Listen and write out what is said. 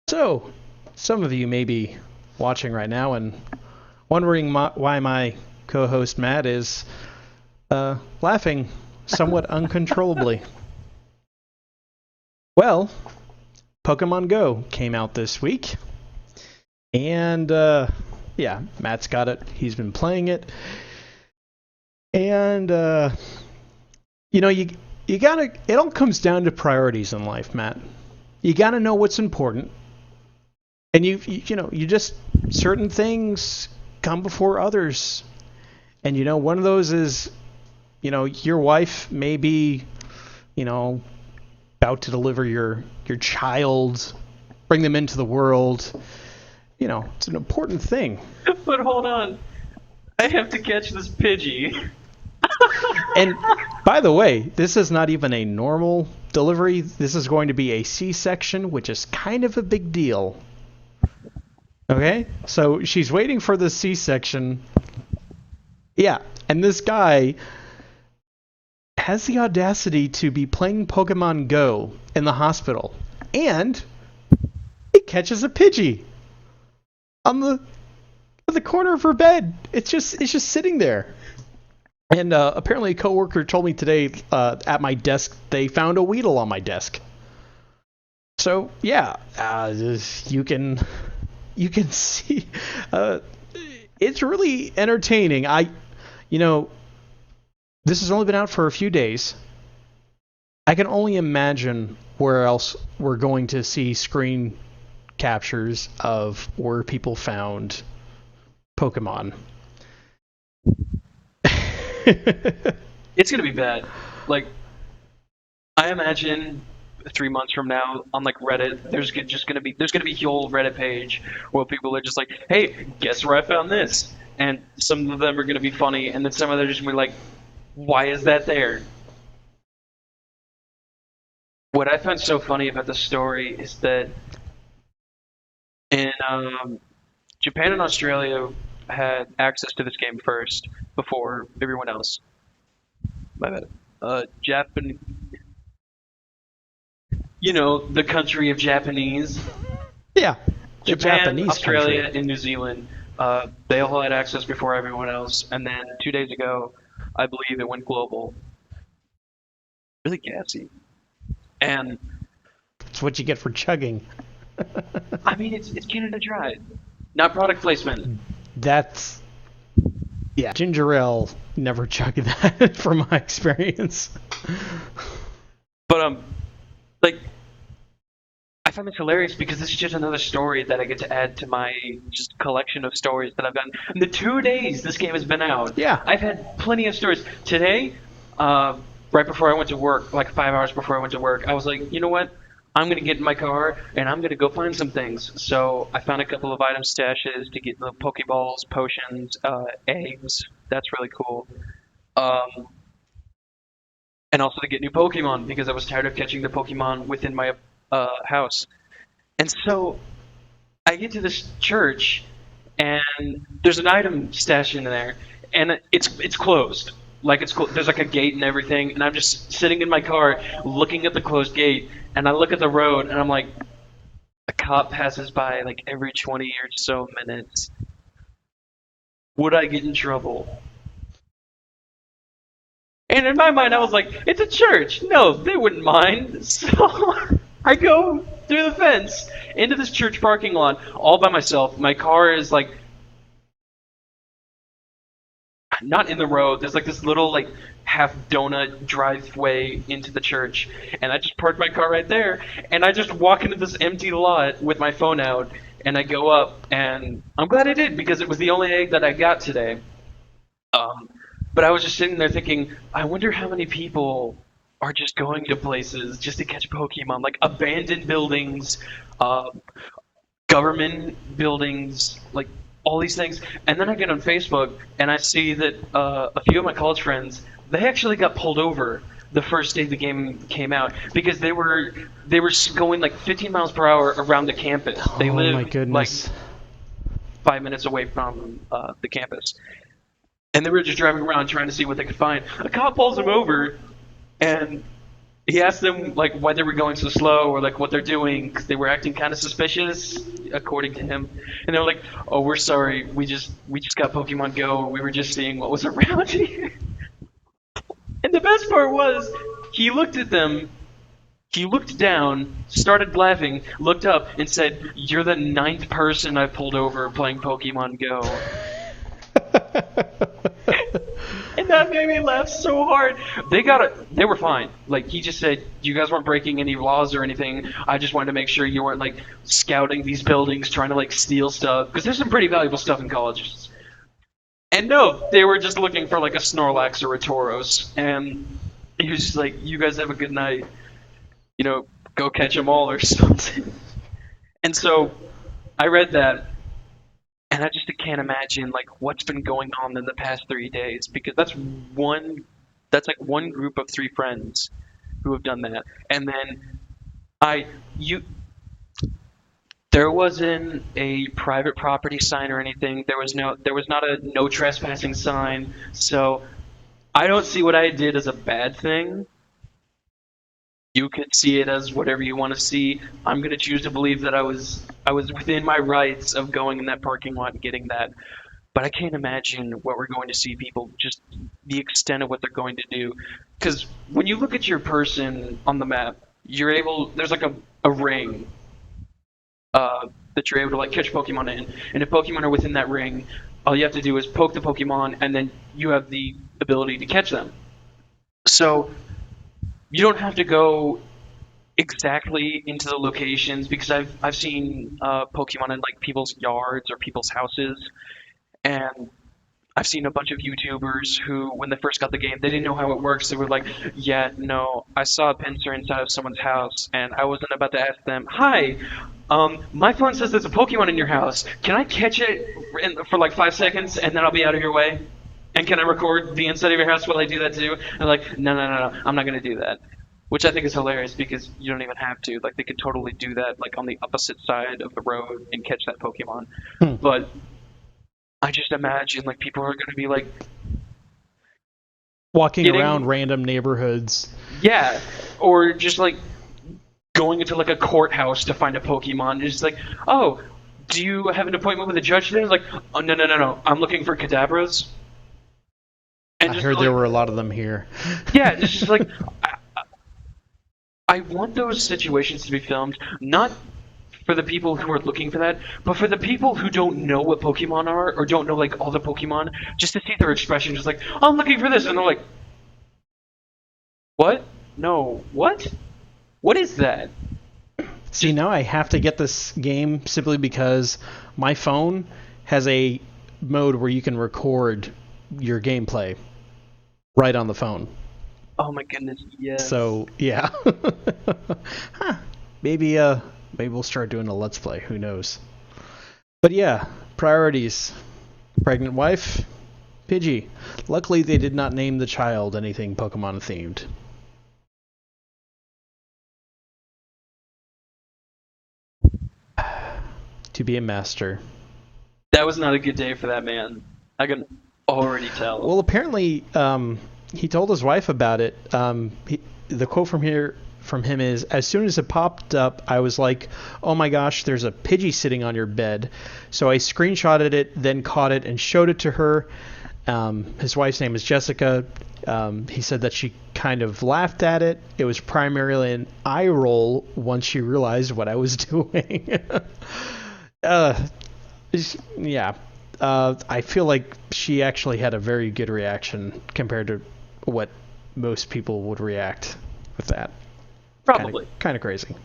So, some of you may be watching right now and wondering why my co-host Matt is laughing somewhat uncontrollably. Well, Pokemon Go came out this week, and yeah, Matt's got it. He's been playing it, and you gotta. It all comes down to priorities in life, Matt. You gotta know what's important, and you just certain things come before others, and one of those is your wife may be about to deliver your child, bring them into the world. It's an important thing. But hold on, I have to catch this Pidgey. And by the way, this is not even a normal delivery. This is going to be a C-section, which is kind of a big deal. Okay? So she's waiting for the C-section. Yeah, and this guy has the audacity to be playing Pokemon Go in the hospital, and he catches a Pidgey on the corner of her bed. It's just sitting there. And apparently a coworker told me today at my desk they found a Weedle on my desk. So yeah, you can see it's really entertaining. This has only been out for a few days. I can only imagine where else we're going to see screen captures of where people found Pokemon. It's gonna be bad. Like, I imagine 3 months from now on like Reddit, there's gonna be a whole Reddit page where people are just like, "Hey, guess where I found this?" And some of them are gonna be funny, and then some of them are just gonna be like, "Why is that there?" What I found so funny about the story is that in Japan and Australia had access to this game first before everyone else. My bad. Japan, the country of Japanese. Yeah, the Japan, Japanese Australia, country. and New Zealand. They all had access before everyone else, and then 2 days ago, I believe it went global. Really gassy. And That's what you get for chugging. I mean, it's Canada Dry, not product placement. That's yeah. Ginger ale never chugged that from my experience. But like I find this hilarious because this is just another story that I get to add to my just collection of stories that I've done. In the 2 days this game has been out, Yeah. I've had plenty of stories. Today, right before I went to work, like 5 hours before I went to work, I was like, you know what? I'm gonna get in my car and I'm gonna go find some things. So I found a couple of item stashes to get the Pokeballs, potions, eggs. That's really cool. Um, and also to get new Pokemon because I was tired of catching the Pokemon within my house. And so I get to this church, and there's an item stash in there, and it's closed. Like there's like a gate and everything, and I'm just sitting in my car looking at the closed gate, and I look at the road, and I'm like, a cop passes by like every 20 or so minutes. Would I get in trouble? And in my mind, I was like, it's a church. No, they wouldn't mind. So I go through the fence into this church parking lot all by myself. My car is like not in the road. There's like this little like half donut driveway into the church, and I just parked my car right there. And I just walk into this empty lot with my phone out, and I go up, and I'm glad I did because it was the only egg that I got today. Um, but I was just sitting there thinking, I wonder how many people are just going to places just to catch Pokemon, like abandoned buildings, uh, government buildings, like all these things. And then I get on Facebook and I see that a few of my college friends they actually got pulled over the first day the game came out because they were going like 15 miles per hour around the campus. They Oh my live like goodness. 5 minutes away from the campus, and they were just driving around trying to see what they could find. A cop pulls them over, and he asked them like why they were going so slow or like what they're doing 'cause they were acting kind of suspicious, according to him. And they were like, "Oh, we're sorry. We just got Pokemon Go. We were just seeing what was around here." And the best part was, he looked at them. He looked down, started laughing, looked up, and said, "You're the ninth person I've pulled over playing Pokemon Go." And that made me laugh so hard. They got it. They were fine. Like he just said, you guys weren't breaking any laws or anything. I just wanted to make sure you weren't like scouting these buildings, trying to like steal stuff, because there's some pretty valuable stuff in colleges. And no, they were just looking for like a Snorlax or a Tauros. And he was just like, "You guys have a good night. Go catch them all or something." And so I read that, and I just can't imagine like what's been going on in the past 3 days because that's like one group of three friends who have done that. And then I you there wasn't a private property sign or anything. There was not a no trespassing sign. So I don't see what I did as a bad thing. You could see it as whatever you want to see. I'm gonna choose to believe that I was within my rights of going in that parking lot and getting that. But I can't imagine what we're going to see people just the extent of what they're going to do. Because when you look at your person on the map, there's like a ring that you're able to like catch Pokemon in, and if Pokemon are within that ring, all you have to do is poke the Pokemon, and then you have the ability to catch them. So you don't have to go exactly into the locations because I've seen Pokemon in like people's yards or people's houses, and I've seen a bunch of YouTubers who, when they first got the game, they didn't know how it works. They were like, "Yeah, no, I saw a pincer inside of someone's house, and I wasn't about to ask them, hi, my phone says there's a Pokemon in your house. Can I catch it for like 5 seconds, and then I'll be out of your way? And can I record the inside of your house while I do that too?" And like, no, no, no, no, I'm not gonna do that. Which I think is hilarious because you don't even have to. Like, they could totally do that, like on the opposite side of the road and catch that Pokemon. Hmm. But I just imagine like people are gonna be like Walking around getting random neighborhoods. yeah, or just like going into like a courthouse to find a Pokemon. It's like, oh, do you have an appointment with a judge today? It's like, oh no no no no, I'm looking for Kadabras. And I just heard like, there were a lot of them here. yeah, it's just like I want those situations to be filmed, not for the people who are looking for that, but for the people who don't know what Pokemon are or don't know like all the Pokemon, just to see their expression, just like, "Oh, I'm looking for this," and they're like, "What? No, what? What is that?" See, now I have to get this game simply because my phone has a mode where you can record your gameplay right on the phone. Oh my goodness, yes. So, yeah. Huh. Maybe maybe we'll start doing a let's play, who knows. But yeah, priorities. Pregnant wife, Pidgey. Luckily they did not name the child anything Pokemon themed. To be a master. That was not a good day for that man. I can already tell. Well, apparently, he told his wife about it. The quote from him is, "As soon as it popped up, I was like, oh my gosh, there's a Pidgey sitting on your bed. So I screenshotted it, then caught it and showed it to her." His wife's name is Jessica. He said that she kind of laughed at it. It was primarily an eye roll once she realized what I was doing. Yeah. I feel like she actually had a very good reaction compared to what most people would react with that. Probably. Kind of crazy.